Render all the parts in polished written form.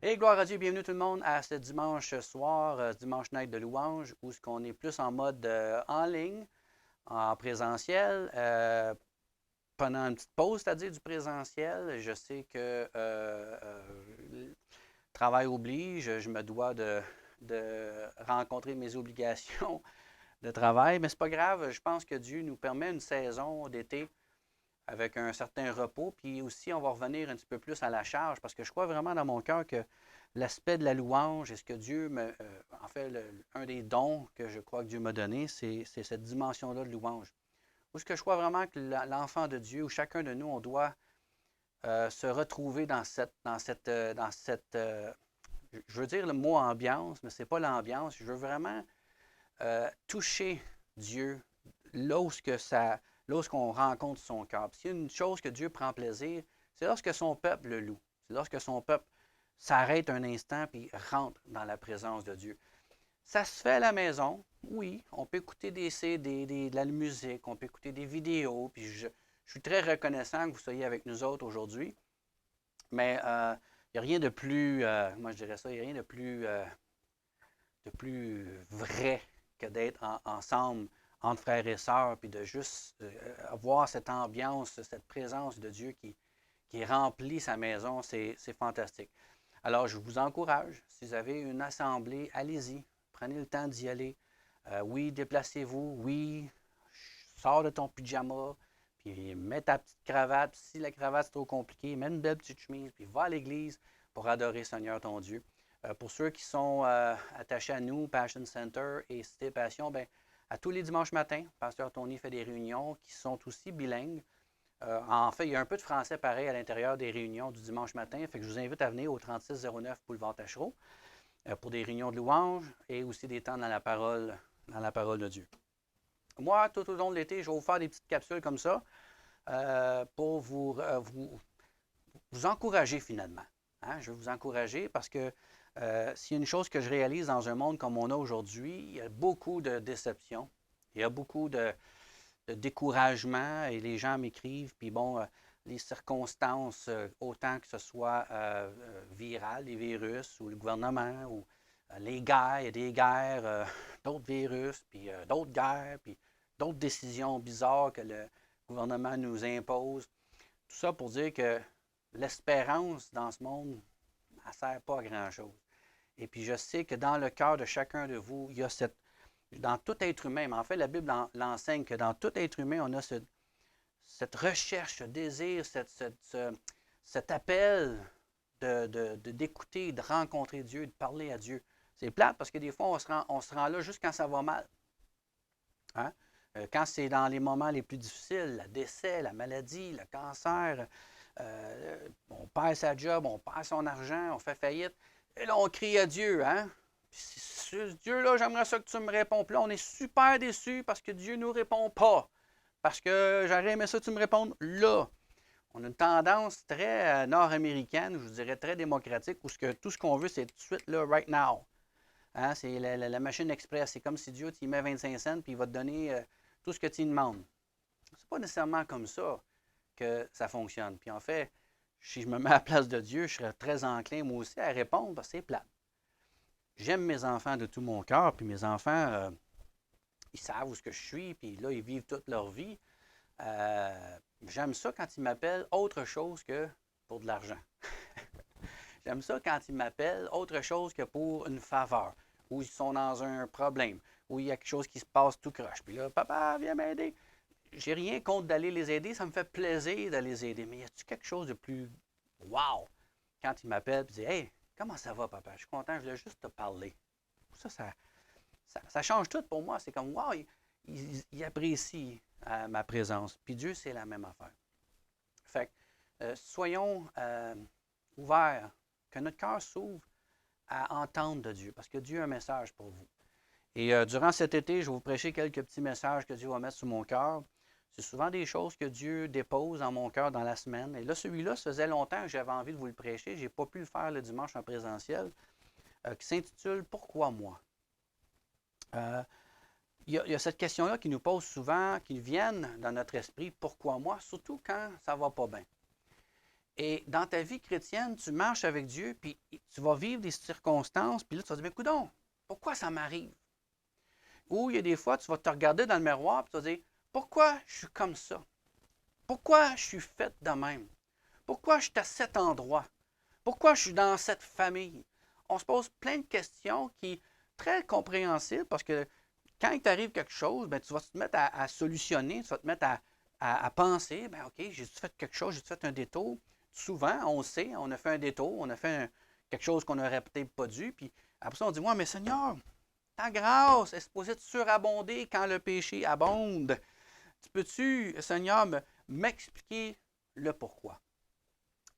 Et gloire à Dieu, bienvenue tout le monde à ce dimanche soir, dimanche night de louange, où ce qu'on est plus en mode en ligne, en présentiel. Pendant une petite pause, c'est-à-dire du présentiel, je sais que travail oblige, je me dois de rencontrer mes obligations de travail, mais c'est pas grave, je pense que Dieu nous permet une saison d'été avec un certain repos. Puis aussi, on va revenir un petit peu plus à la charge parce que je crois vraiment dans mon cœur que l'aspect de la louange et ce que Dieu me. En fait, un des dons que je crois que Dieu m'a donné, c'est cette dimension-là de louange. Où est-ce que je crois vraiment que l'enfant de Dieu, ou chacun de nous, on doit se retrouver dans cette je veux dire le mot ambiance, mais c'est pas l'ambiance. Je veux vraiment toucher Dieu lorsqu'on rencontre son cœur. S'il y a une chose que Dieu prend plaisir, c'est lorsque son peuple le loue. C'est lorsque son peuple s'arrête un instant et rentre dans la présence de Dieu. Ça se fait à la maison, oui. On peut écouter des CD, de la musique, on peut écouter des vidéos. Puis je suis très reconnaissant que vous soyez avec nous autres aujourd'hui. Mais il n'y a rien de plus, moi je dirais ça, il n'y a rien de plus vrai que d'être ensemble entre frères et sœurs, puis de juste avoir cette ambiance, cette présence de Dieu qui remplit sa maison, c'est fantastique. Alors, je vous encourage, si vous avez une assemblée, allez-y, prenez le temps d'y aller. Oui, déplacez-vous, oui, sors de ton pyjama, puis mets ta petite cravate. Si la cravate c'est trop compliqué, mets une belle petite chemise, puis va à l'église pour adorer Seigneur ton Dieu. Pour ceux qui sont attachés à nous, Passion Center et Cité Passion, ben, à tous les dimanches matins, Pasteur Tony fait des réunions qui sont aussi bilingues. En fait, il y a un peu de français pareil à l'intérieur des réunions du dimanche matin. Fait que je vous invite à venir au 3609 Boulevard Tachereau pour des réunions de louange et aussi des temps dans la parole de Dieu. Moi, tout au long de l'été, je vais vous faire des petites capsules comme ça pour vous encourager finalement. Hein? Je vais vous encourager parce que s'il y a une chose que je réalise dans un monde comme on a aujourd'hui, il y a beaucoup de déceptions, il y a beaucoup de découragement et les gens m'écrivent, puis bon, les circonstances, autant que ce soit viral, les virus ou le gouvernement ou les guerres, il y a des guerres, d'autres virus, puis d'autres guerres, puis d'autres décisions bizarres que le gouvernement nous impose. Tout ça pour dire que l'espérance dans ce monde, elle ne sert pas à grand-chose. Et puis je sais que dans le cœur de chacun de vous, il y a dans tout être humain, mais en fait la Bible l'enseigne que dans tout être humain, on a cette recherche, ce désir, cet appel d'écouter, de rencontrer Dieu, de parler à Dieu. C'est plate parce que des fois, on se rend là juste quand ça va mal. Hein? Quand c'est dans les moments les plus difficiles, le décès, la maladie, le cancer, on perd sa job, on perd son argent, on fait faillite. Et là, on crie à Dieu. Hein? Dieu, là, j'aimerais ça que tu me réponds. Puis là, on est super déçus parce que Dieu ne nous répond pas. Parce que j'aurais aimé ça que tu me répondes là. On a une tendance très nord-américaine, je vous dirais très démocratique, où tout ce qu'on veut, c'est tout de suite là, right now. Hein? C'est la machine express. C'est comme si Dieu t'y met 25 cents puis il va te donner tout ce que tu lui demandes. C'est pas nécessairement comme ça que ça fonctionne. Puis en fait, si je me mets à la place de Dieu, je serais très enclin moi aussi à répondre parce que c'est plate. J'aime mes enfants de tout mon cœur, puis mes enfants, ils savent où ce que je suis, puis là, ils vivent toute leur vie. J'aime ça quand ils m'appellent autre chose que pour de l'argent. J'aime ça quand ils m'appellent autre chose que pour une faveur, ou ils sont dans un problème, ou il y a quelque chose qui se passe tout croche. Puis là, papa, viens m'aider. J'ai rien contre d'aller les aider, ça me fait plaisir de les aider. Mais y a-t-il quelque chose de plus wow quand ils m'appellent et disent hey, comment ça va, papa? Je suis content, je voulais juste te parler. Ça change tout pour moi. C'est comme wow, il apprécie ma présence. Puis Dieu, c'est la même affaire. Fait que soyons ouverts, que notre cœur s'ouvre à entendre de Dieu, parce que Dieu a un message pour vous. Et durant cet été, je vais vous prêcher quelques petits messages que Dieu va mettre sur mon cœur. C'est souvent des choses que Dieu dépose dans mon cœur dans la semaine. Et là, celui-là, ça faisait longtemps que j'avais envie de vous le prêcher. Je n'ai pas pu le faire le dimanche en présentiel, qui s'intitule Pourquoi moi? Il y a cette question-là qui nous pose souvent, qui viennent dans notre esprit, pourquoi moi, surtout quand ça ne va pas bien. Et dans ta vie chrétienne, tu marches avec Dieu, puis tu vas vivre des circonstances, puis là, tu vas te dire, mais coudonc, pourquoi ça m'arrive? Ou il y a des fois, tu vas te regarder dans le miroir, puis tu vas te dire, pourquoi je suis comme ça? Pourquoi je suis faite de même? Pourquoi je suis à cet endroit? Pourquoi je suis dans cette famille? On se pose plein de questions qui sont très compréhensibles parce que quand il t'arrive quelque chose, ben, tu vas te mettre à solutionner, tu vas te mettre à penser, ben, OK, j'ai-tu fait quelque chose, j'ai-tu fait un détour? Souvent, on sait, on a fait un détour, on a fait quelque chose qu'on n'aurait peut-être pas dû, puis après ça, on dit, ouais, mais Seigneur, ta grâce est supposée de surabonder quand le péché abonde. Tu peux-tu, Seigneur, m'expliquer le pourquoi?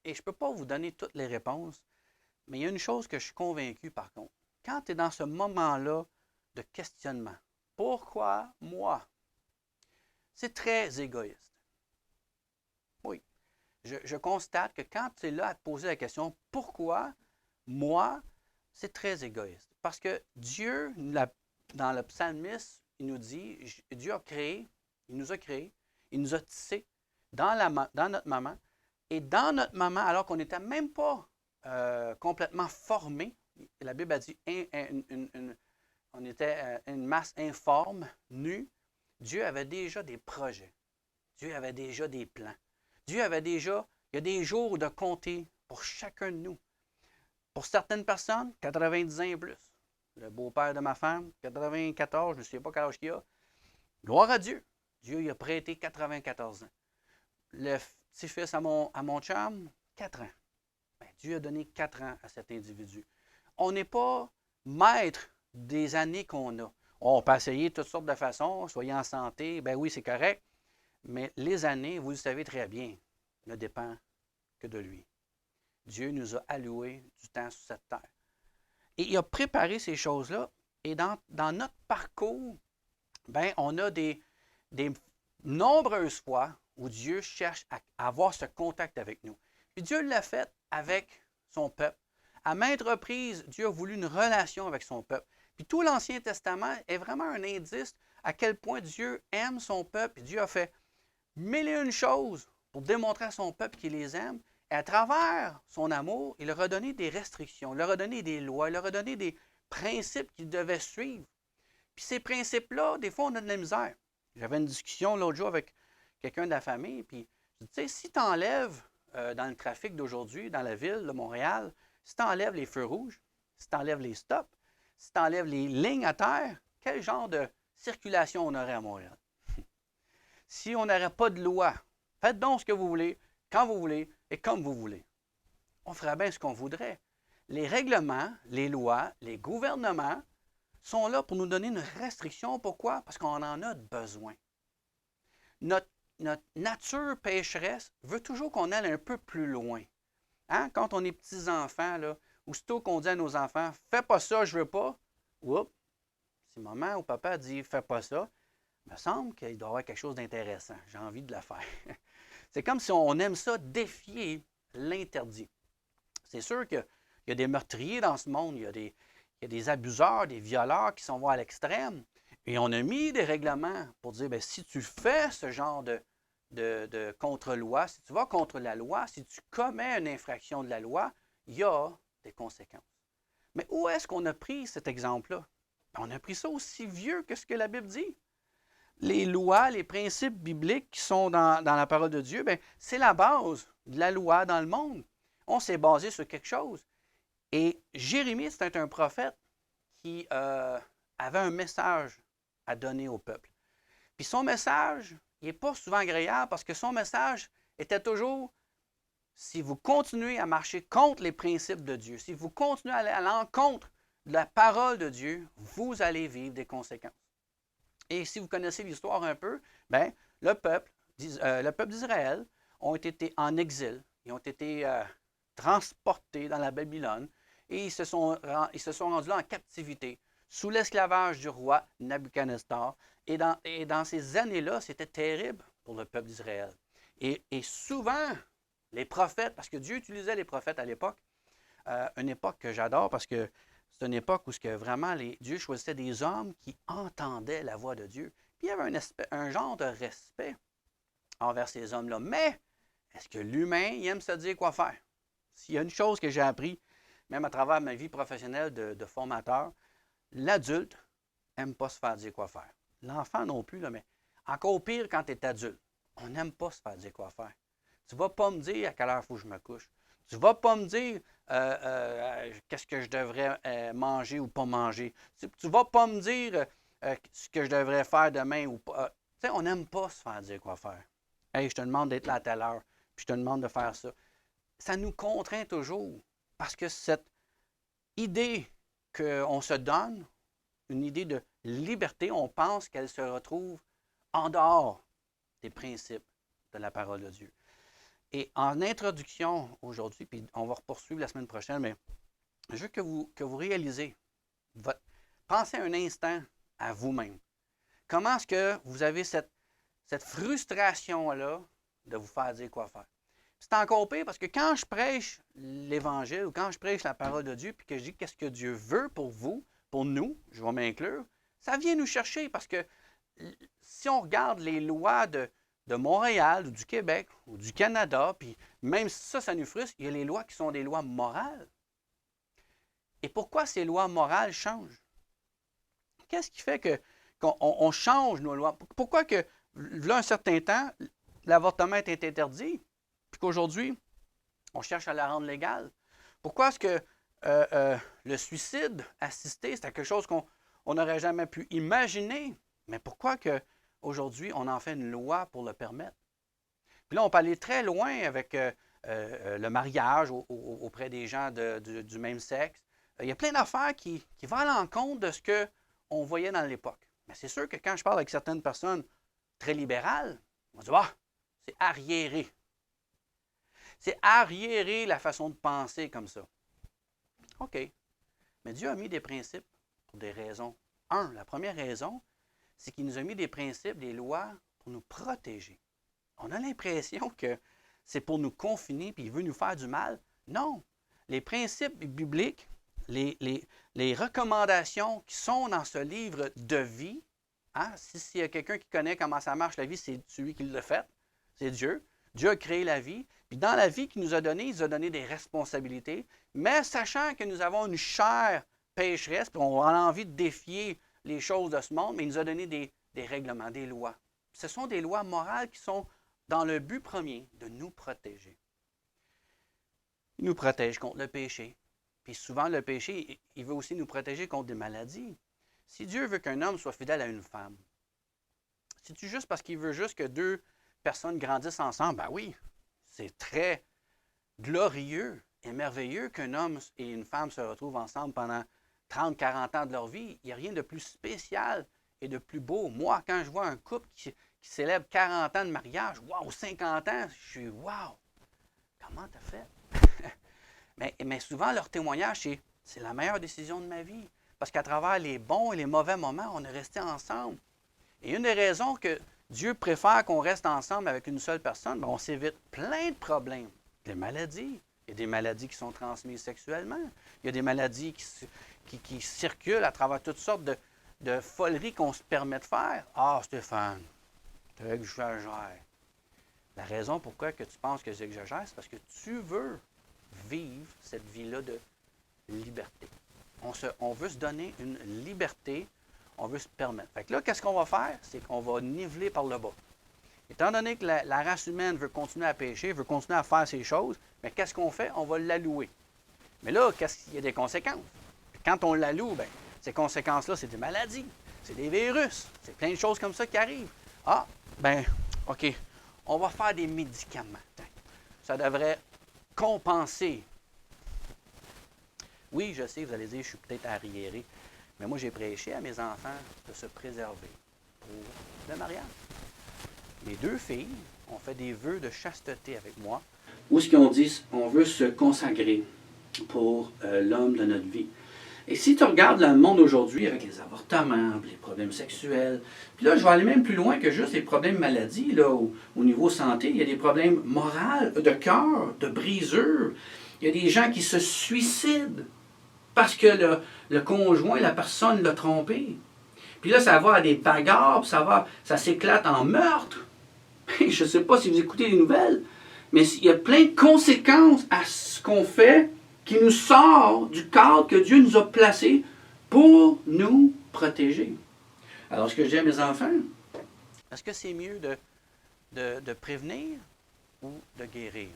Et je ne peux pas vous donner toutes les réponses, mais il y a une chose que je suis convaincu par contre. Quand tu es dans ce moment-là de questionnement, pourquoi moi? C'est très égoïste. Oui, je constate que quand tu es là à te poser la question pourquoi moi, c'est très égoïste. Parce que Dieu, dans le psalmiste, il nous dit, Dieu a créé, il nous a créés, il nous a tissés dans notre maman. Et dans notre maman, alors qu'on n'était même pas complètement formés, la Bible a dit on était une masse informe, nue, Dieu avait déjà des projets. Dieu avait déjà des plans. Dieu avait déjà, il y a des jours de compter pour chacun de nous. Pour certaines personnes, 90 ans et plus. Le beau-père de ma femme, 94, je ne sais pas quel âge il a. Gloire à Dieu. Dieu lui a prêté 94 ans. Le petit-fils à mon chum, 4 ans. Ben, Dieu a donné 4 ans à cet individu. On n'est pas maître des années qu'on a. On peut essayer toutes sortes de façons, soyez en santé, ben oui, c'est correct, mais les années, vous le savez très bien, ne dépendent que de lui. Dieu nous a alloué du temps sur cette terre. Et il a préparé ces choses-là. Et dans notre parcours, ben, on a des nombreuses fois où Dieu cherche à avoir ce contact avec nous. Puis Dieu l'a fait avec son peuple. À maintes reprises, Dieu a voulu une relation avec son peuple. Puis tout l'Ancien Testament est vraiment un indice à quel point Dieu aime son peuple. Puis Dieu a fait mille et une choses pour démontrer à son peuple qu'il les aime. Et à travers son amour, il leur a donné des restrictions, il leur a donné des lois, il leur a donné des principes qu'ils devaient suivre. Puis ces principes-là, des fois, on a de la misère. J'avais une discussion l'autre jour avec quelqu'un de la famille, puis je dis, tu sais, si tu enlèves dans le trafic d'aujourd'hui, dans la ville de Montréal, si tu enlèves les feux rouges, si tu enlèves les stops, si tu enlèves les lignes à terre, quel genre de circulation on aurait à Montréal? Si on n'aurait pas de loi, faites donc ce que vous voulez, quand vous voulez et comme vous voulez. On ferait bien ce qu'on voudrait. Les règlements, les lois, les gouvernements sont là pour nous donner une restriction. Pourquoi? Parce qu'on en a besoin. Notre nature pécheresse veut toujours qu'on aille un peu plus loin. Hein? Quand on est petits-enfants, là, aussitôt qu'on dit à nos enfants « Fais pas ça, je veux pas », oups, si maman ou papa dit « Fais pas ça », il me semble qu'il doit y avoir quelque chose d'intéressant. J'ai envie de le faire. C'est comme si on aime ça défier l'interdit. C'est sûr qu'il y a des meurtriers dans ce monde, il y a des abuseurs, des violeurs qui s'en vont à l'extrême. Et on a mis des règlements pour dire, bien, si tu fais ce genre de contre-loi, si tu vas contre la loi, si tu commets une infraction de la loi, il y a des conséquences. Mais où est-ce qu'on a pris cet exemple-là? On a pris ça aussi vieux que ce que la Bible dit. Les lois, les principes bibliques qui sont dans la parole de Dieu, c'est la base de la loi dans le monde. On s'est basé sur quelque chose. Et Jérémie, c'était un prophète qui avait un message à donner au peuple. Puis son message, il n'est pas souvent agréable parce que son message était toujours, si vous continuez à marcher contre les principes de Dieu, si vous continuez à aller à l'encontre de la parole de Dieu, vous allez vivre des conséquences. Et si vous connaissez l'histoire un peu, bien, le peuple d'Israël ont été en exil. Ils ont été transportés dans la Babylone et ils se sont rendus là en captivité sous l'esclavage du roi Nabuchodonosor. Et dans ces années-là, c'était terrible pour le peuple d'Israël. Et souvent, les prophètes, parce que Dieu utilisait les prophètes à l'époque, une époque que j'adore parce que c'est une époque où vraiment Dieu choisissait des hommes qui entendaient la voix de Dieu. Puis il y avait un genre de respect envers ces hommes-là. Mais Est-ce que l'humain, il aime se dire quoi faire? S'il y a une chose que j'ai appris, même à travers ma vie professionnelle de formateur, l'adulte n'aime pas se faire dire quoi faire. L'enfant non plus, là, mais encore pire quand tu es adulte. On n'aime pas se faire dire quoi faire. Tu ne vas pas me dire à quelle heure il faut que je me couche. Tu ne vas pas me dire qu'est-ce que je devrais manger ou pas manger. Tu ne vas pas me dire ce que je devrais faire demain ou pas. Tu sais, on n'aime pas se faire dire quoi faire. Hey, je te demande d'être là à telle heure, puis je te demande de faire ça. Ça nous contraint toujours parce que cette idée qu'on se donne, une idée de liberté, on pense qu'elle se retrouve en dehors des principes de la parole de Dieu. Et en introduction aujourd'hui, puis on va poursuivre la semaine prochaine, mais je veux que vous réalisez, pensez un instant à vous-même. Comment est-ce que vous avez cette frustration-là de vous faire dire quoi faire? C'est encore pire parce que quand je prêche l'Évangile ou quand je prêche la parole de Dieu puis que je dis qu'est-ce que Dieu veut pour vous, pour nous, je vais m'inclure, ça vient nous chercher parce que si on regarde les lois de Montréal ou du Québec ou du Canada, puis même si ça nous frustre, il y a les lois qui sont des lois morales. Et pourquoi ces lois morales changent? Qu'est-ce qui fait qu'on change nos lois? Pourquoi que, là, un certain temps, l'avortement est interdit, puis qu'aujourd'hui, on cherche à la rendre légale? Pourquoi est-ce que le suicide assisté, c'était quelque chose qu'on n'aurait jamais pu imaginer? Mais pourquoi qu'aujourd'hui, on en fait une loi pour le permettre? Puis là, on peut aller très loin avec le mariage auprès des gens du même sexe. Il y a plein d'affaires qui vont à l'encontre de ce qu'on voyait dans l'époque. Mais c'est sûr que quand je parle avec certaines personnes très libérales, on va dire, ah, c'est arriéré. C'est arriéré la façon de penser comme ça. OK. Mais Dieu a mis des principes pour des raisons. La première raison, c'est qu'il nous a mis des principes, des lois pour nous protéger. On a l'impression que c'est pour nous confiner puis il veut nous faire du mal. Non. Les principes bibliques, les recommandations qui sont dans ce livre de vie, hein, s'il y a quelqu'un qui connaît comment ça marche la vie, c'est celui qui l'a fait, c'est Dieu. Dieu a créé la vie. Puis dans la vie qu'il nous a donnée, il nous a donné des responsabilités. Mais sachant que nous avons une chair pécheresse, puis on a envie de défier les choses de ce monde, mais il nous a donné des règlements, des lois. Ce sont des lois morales qui sont dans le but premier de nous protéger. Il nous protège contre le péché. Puis souvent, le péché, il veut aussi nous protéger contre des maladies. Si Dieu veut qu'un homme soit fidèle à une femme, c'est-tu juste parce qu'il veut juste que deux personnes grandissent ensemble? Ben oui, c'est très glorieux et merveilleux qu'un homme et une femme se retrouvent ensemble pendant 30, 40 ans de leur vie. Il n'y a rien de plus spécial et de plus beau. Moi, quand je vois un couple qui célèbre 40 ans de mariage, wow, 50 ans, je suis wow, comment t'as fait? mais souvent, leur témoignage, c'est la meilleure décision de ma vie. Parce qu'à travers les bons et les mauvais moments, on est resté ensemble. Et une des raisons que Dieu préfère qu'on reste ensemble avec une seule personne, bien, on s'évite plein de problèmes. Des maladies. Il y a des maladies qui sont transmises sexuellement. Il y a des maladies qui circulent à travers toutes sortes de foleries qu'on se permet de faire. Ah, Stéphane, tu exagères. La raison pourquoi que tu penses que j'exagère, c'est parce que tu veux vivre cette vie-là de liberté. On veut se donner une liberté, on veut se permettre. Fait que là, qu'est-ce qu'on va faire? C'est qu'on va niveler par le bas. Étant donné que la race humaine veut continuer à pécher, veut continuer à faire ces choses, mais qu'est-ce qu'on fait? On va l'allouer. Mais là, il y a des conséquences. Puis quand on l'alloue, bien, ces conséquences-là, c'est des maladies, c'est des virus, c'est plein de choses comme ça qui arrivent. Ah, ben, OK, on va faire des médicaments. Ça devrait compenser. Oui, je sais, vous allez dire, je suis peut-être arriéré, mais moi, j'ai prêché à mes enfants de se préserver pour le mariage. Mes deux filles ont fait des vœux de chasteté avec moi, où ce qu'ils ont dit, on veut se consacrer pour l'homme de notre vie. Et si tu regardes le monde aujourd'hui avec les avortements, les problèmes sexuels, puis là, je vais aller même plus loin que juste les problèmes maladies, là, au niveau santé, il y a des problèmes moraux, de cœur, de brisure. Il y a des gens qui se suicident parce que le conjoint, la personne l'a trompé. Puis là, ça va à des bagarres, ça s'éclate en meurtre. Je ne sais pas si vous écoutez les nouvelles, Mais il y a plein de conséquences à ce qu'on fait qui nous sort du cadre que Dieu nous a placé pour nous protéger. Alors, ce que je dis à mes enfants, est-ce que c'est mieux de prévenir ou de guérir?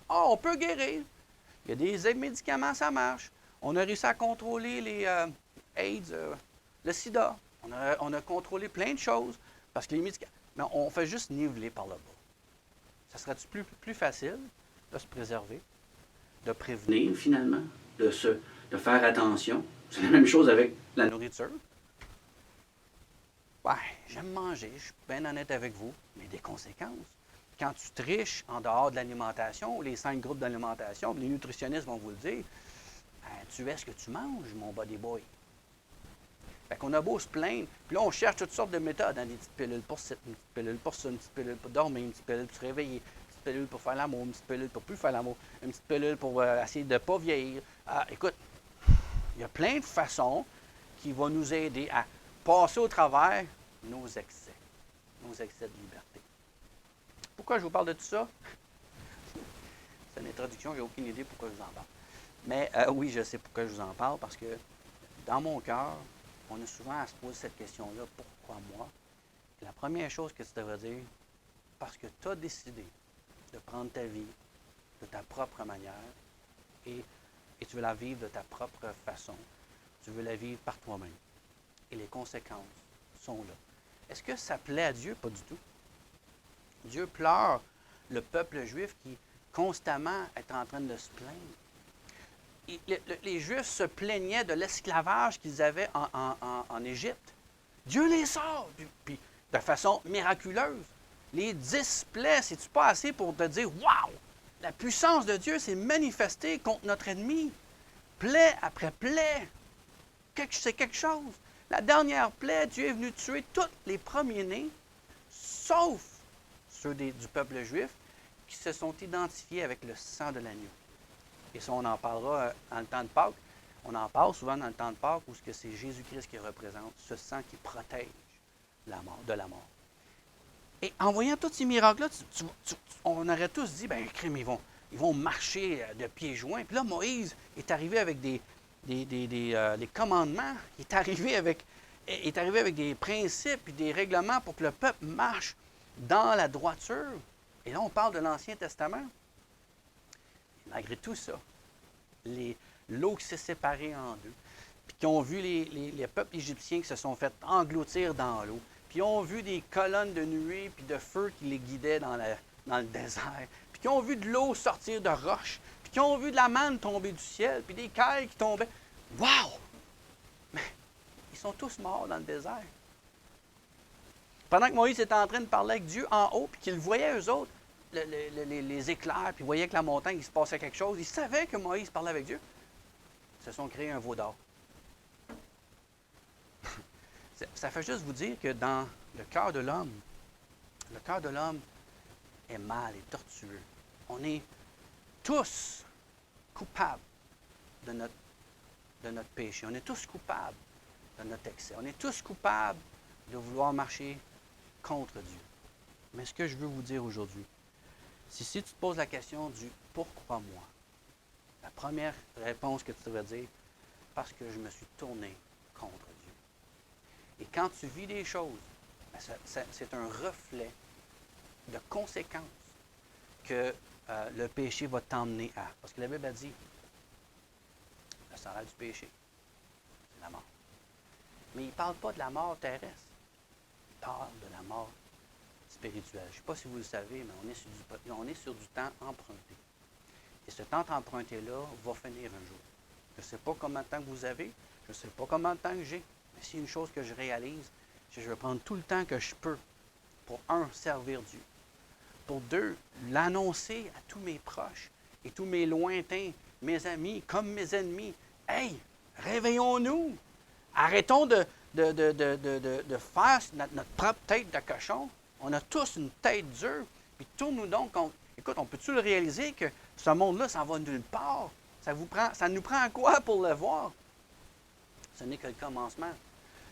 Ah, on peut guérir. Il y a des médicaments, ça marche. On a réussi à contrôler les AIDS, le sida. On a contrôlé plein de choses parce que les médicaments. Mais on fait juste niveler par le bas. Ça serait-tu plus facile de se préserver, de prévenir finalement, de faire attention? C'est la même chose avec la nourriture. Ouais, j'aime manger, je suis bien honnête avec vous, mais des conséquences. Quand tu triches en dehors de l'alimentation, les 5 groupes d'alimentation, les nutritionnistes vont vous le dire, ben, tu es ce que tu manges, mon body boy. Fait qu'on a beau se plaindre, puis là, on cherche toutes sortes de méthodes, hein, des petites pilules pour ça, une petite pilule pour ça, une petite pilule pour dormir, une petite pilule pour se réveiller, une petite pilule pour faire l'amour, une petite pilule pour plus faire l'amour, une petite pilule pour essayer de ne pas vieillir. Écoute, il y a plein de façons qui vont nous aider à passer au travers nos excès de liberté. Pourquoi je vous parle de tout ça? C'est une introduction, j'ai aucune idée pourquoi je vous en parle. Mais oui, je sais pourquoi je vous en parle, parce que dans mon cœur, on a souvent à se poser cette question-là, pourquoi moi? Et la première chose que tu devrais dire, parce que tu as décidé de prendre ta vie de ta propre manière et tu veux la vivre de ta propre façon. Tu veux la vivre par toi-même. Et les conséquences sont là. Est-ce que ça plaît à Dieu? Pas du tout. Dieu pleure le peuple juif qui constamment est en train de se plaindre. Les Juifs se plaignaient de l'esclavage qu'ils avaient en Égypte. Dieu les sort, puis de façon miraculeuse. Les 10 plaies, c'est-tu pas assez pour te dire « Wow! La puissance de Dieu s'est manifestée contre notre ennemi. Plaie après plaie. C'est quelque chose. La dernière plaie, Dieu est venu tuer tous les premiers-nés, sauf ceux du peuple juif, qui se sont identifiés avec le sang de l'agneau. Et ça, on en parlera dans le temps de Pâques. On en parle souvent dans le temps de Pâques où c'est Jésus-Christ qui représente ce sang qui protège de la mort. Et en voyant tous ces miracles-là, on aurait tous dit, ben crime, ils vont marcher de pieds joints. Puis là, Moïse est arrivé avec des commandements, il est arrivé avec des principes et des règlements pour que le peuple marche dans la droiture. Et là, on parle de l'Ancien Testament. Et malgré tout ça, l'eau qui s'est séparée en deux, puis qui ont vu les peuples égyptiens qui se sont fait engloutir dans l'eau, puis ont vu des colonnes de nuée puis de feu qui les guidaient dans le désert, puis qui ont vu de l'eau sortir de roches, puis qui ont vu de la manne tomber du ciel, puis des cailles qui tombaient. Wow! Mais ils sont tous morts dans le désert. Pendant que Moïse était en train de parler avec Dieu en haut, puis qu'il voyait eux autres, les éclairs, puis voyait que la montagne, il se passait quelque chose, ils savaient que Moïse parlait avec Dieu. Ils se sont créés un veau d'or. Ça fait juste vous dire que dans le cœur de l'homme est mal, est tortueux. On est tous coupables de notre péché. On est tous coupables de notre excès. On est tous coupables de vouloir marcher contre Dieu. Mais ce que je veux vous dire aujourd'hui, c'est si tu te poses la question du « pourquoi moi ?», la première réponse que tu devrais dire, parce que je me suis tourné contre Dieu. Et quand tu vis des choses, c'est un reflet de conséquences que le péché va t'emmener à. Parce que la Bible a dit, le salaire du péché, c'est la mort. Mais il ne parle pas de la mort terrestre. Il parle de la mort spirituelle. Je ne sais pas si vous le savez, mais on est sur du temps emprunté. Et ce temps emprunté-là va finir un jour. Je ne sais pas combien de temps que vous avez, je ne sais pas combien de temps que j'ai, mais s'il y a une chose que je réalise, c'est que je vais prendre tout le temps que je peux pour, un, servir Dieu. Pour deux, l'annoncer à tous mes proches et tous mes lointains, mes amis, comme mes ennemis. Hey, réveillons-nous! Arrêtons de faire notre propre tête de cochon. On a tous une tête dure. Puis tourne-nous donc. Écoute, on peut-tu le réaliser que ce monde-là, ça va nulle part? Ça nous prend quoi pour le voir? Ce n'est que le commencement.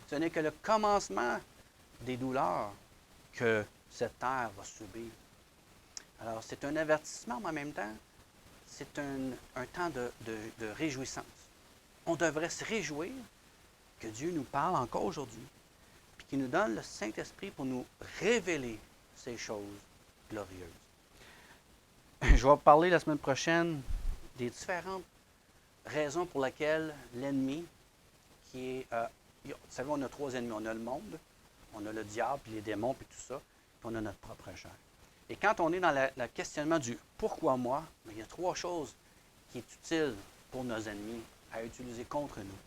Ce n'est que le commencement des douleurs que cette terre va subir. Alors, c'est un avertissement, mais en même temps, c'est un temps de réjouissance. On devrait se réjouir que Dieu nous parle encore aujourd'hui, puis qu'il nous donne le Saint-Esprit pour nous révéler ces choses glorieuses. Je vais parler la semaine prochaine des différentes raisons pour lesquelles l'ennemi, qui est... vous savez, on a 3 ennemis. On a le monde, on a le diable, puis les démons, puis tout ça, puis on a notre propre chair. Et quand on est dans le questionnement du « pourquoi moi ?», il y a 3 choses qui est utile pour nos ennemis à utiliser contre nous.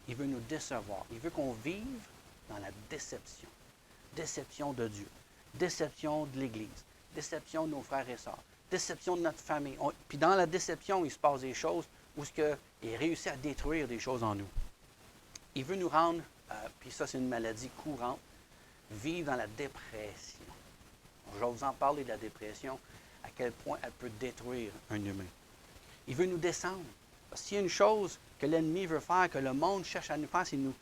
Il veut nous décevoir. Il veut qu'on vive dans la déception. Déception de Dieu, déception de l'Église, déception de nos frères et sœurs, déception de notre famille. Puis dans la déception, il se passe des choses où il réussit à détruire des choses en nous. Il veut nous rendre, puis ça c'est une maladie courante, vivre dans la dépression. Je vais vous en parler de la dépression, à quel point elle peut détruire un humain. Il veut nous descendre. Parce qu'il y a une chose que l'ennemi veut faire, que le monde cherche à nous faire, c'est nous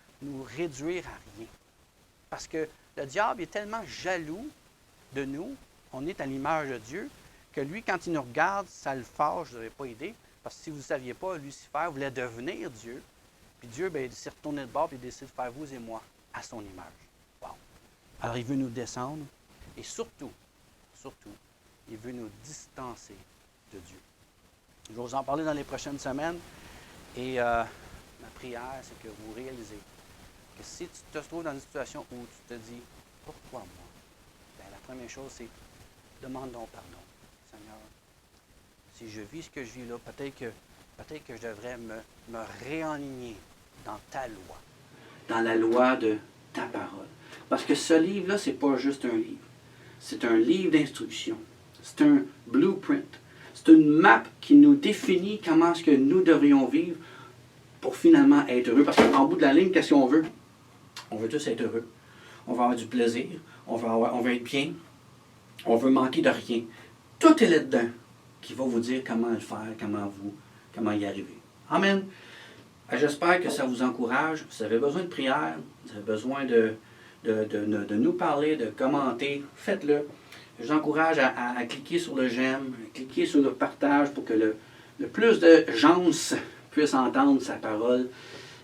réduire à rien. Parce que le diable est tellement jaloux de nous, on est à l'image de Dieu, que lui, quand il nous regarde, ça le fâche, je ne vous aurais pas aidé. Parce que si vous ne saviez pas, Lucifer voulait devenir Dieu. Puis Dieu, il s'est retourné de bord et il décide de faire vous et moi à son image. Wow. Alors, il veut nous descendre et surtout, il veut nous distancer de Dieu. Je vais vous en parler dans les prochaines semaines. Et ma prière, c'est que vous réalisez que si tu te trouves dans une situation où tu te dis « Pourquoi moi? » Bien, la première chose, c'est demandons pardon. Seigneur, si je vis ce que je vis là, peut-être que je devrais me réaligner dans ta loi. Dans la loi de ta parole. Parce que ce livre-là, ce n'est pas juste un livre. C'est un livre d'instruction. C'est un blueprint. C'est une map qui nous définit comment est-ce que nous devrions vivre pour finalement être heureux. Parce qu'en bout de la ligne, qu'est-ce qu'on veut? On veut tous être heureux. On veut avoir du plaisir. On veut être bien. On veut manquer de rien. Tout est là-dedans qui va vous dire comment le faire, comment y arriver. Amen. J'espère que ça vous encourage. Vous avez besoin de prière. Vous avez besoin de nous parler, de commenter. Faites-le. Je vous encourage à cliquer sur le j'aime, à cliquer sur le partage pour que le plus de gens puissent entendre sa parole.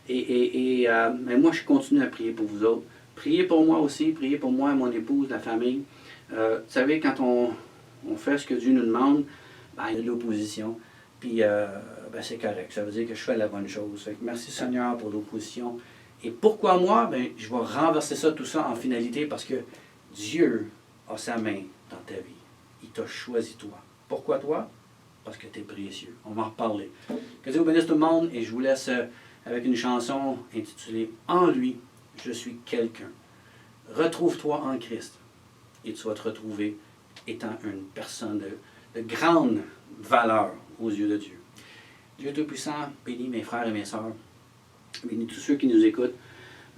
Mais moi, je continue à prier pour vous autres. Priez pour moi aussi, priez pour moi et mon épouse, la famille. Vous savez, quand on fait ce que Dieu nous demande, il y a de l'opposition. Puis, c'est correct. Ça veut dire que je fais la bonne chose. Fait que merci Seigneur pour l'opposition. Et pourquoi moi? Je vais renverser tout ça en finalité parce que Dieu a sa main dans ta vie. Il t'a choisi toi. Pourquoi toi? Parce que tu es précieux. On va en reparler. Que Dieu vous bénisse tout le monde et je vous laisse avec une chanson intitulée « En lui, je suis quelqu'un ». Retrouve-toi en Christ et tu vas te retrouver étant une personne de grande valeur aux yeux de Dieu. Dieu Tout-Puissant, bénis mes frères et mes sœurs. Bénis tous ceux qui nous écoutent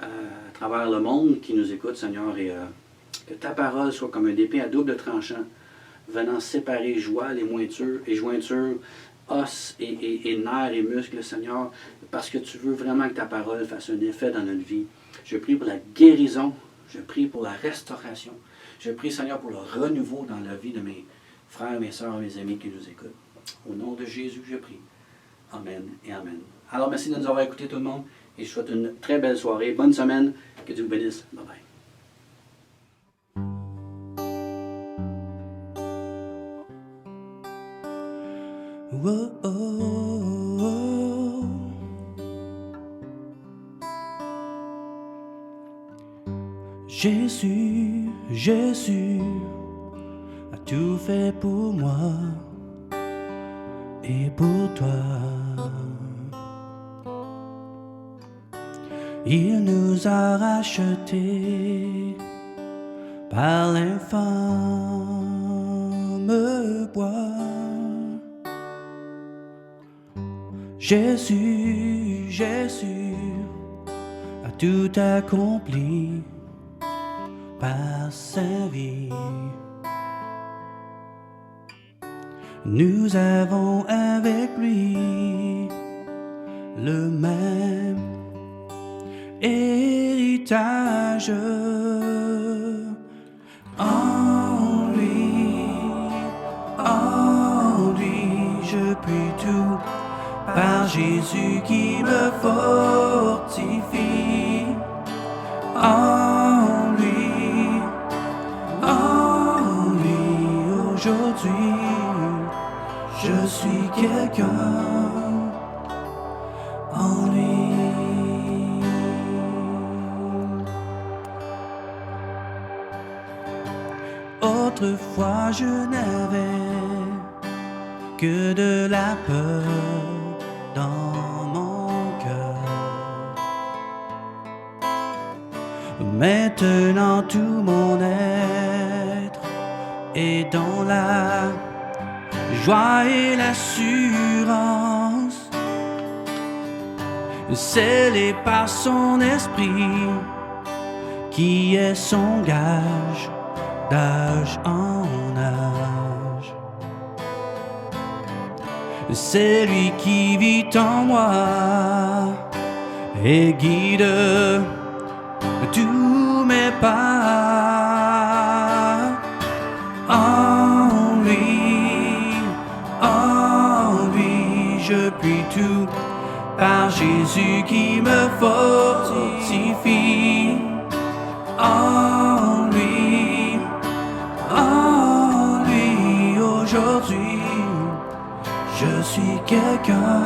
à travers le monde, qui nous écoutent, Seigneur, et que ta parole soit comme un épée à double tranchant, venant séparer joie, les jointures, os et nerfs et muscles, Seigneur, parce que tu veux vraiment que ta parole fasse un effet dans notre vie. Je prie pour la guérison, je prie pour la restauration, je prie, Seigneur, pour le renouveau dans la vie de mes frères, mes sœurs, mes amis qui nous écoutent. Au nom de Jésus, je prie. Amen et Amen. Alors, merci de nous avoir écoutés tout le monde et je souhaite une très belle soirée. Bonne semaine. Que Dieu vous bénisse. Bye bye. Oh, oh, oh. Jésus, Jésus a tout fait pour moi et pour toi. Il nous a rachetés par l'infâme bois. Jésus, Jésus a tout accompli par sa vie. Nous avons avec lui le même héritage. En lui, je puis tout par Jésus qui me fortifie. En lui, aujourd'hui, je suis quelqu'un. En lui. Autrefois je n'avais que de la peur dans mon cœur. Maintenant tout mon être est dans la joie et l'assurance, scellé par son esprit, qui est son gage d'âge en âge. C'est lui qui vit en moi et guide tous mes pas. En lui, je puis tout par Jésus qui me fortifie. En lui, aujourd'hui, je suis quelqu'un.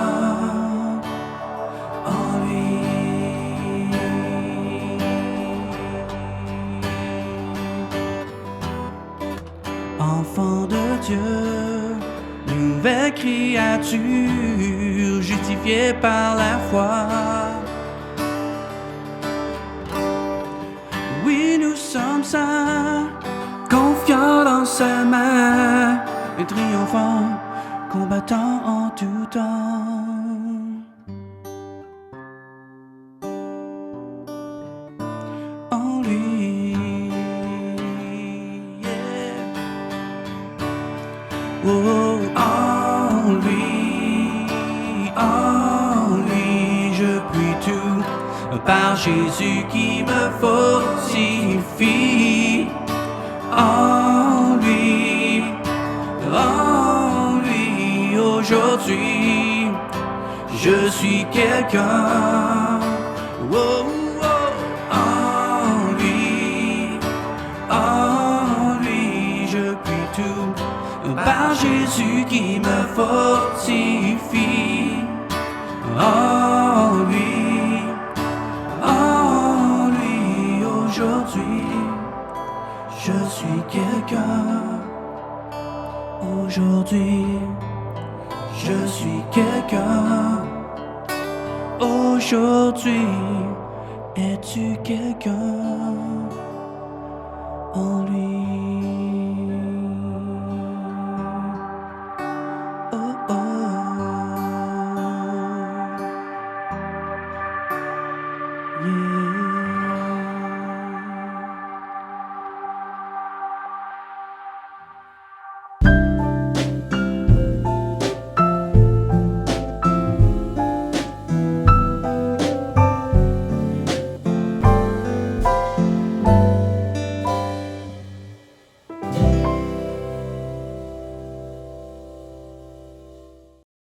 En lui. Enfant de Dieu, nouvelle créature, justifiée par la foi. Oui, nous sommes saints, confiants dans sa main, et triomphants, combattant en tout temps. En lui, yeah. Oh, en lui, je puis tout par Jésus qui me fortifie. En lui, aujourd'hui, je suis quelqu'un. Oh, oh. En lui, je puis tout par Jésus qui me fortifie. En lui, aujourd'hui, je suis quelqu'un. Aujourd'hui, je suis quelqu'un. Aujourd'hui, es-tu quelqu'un? En lui.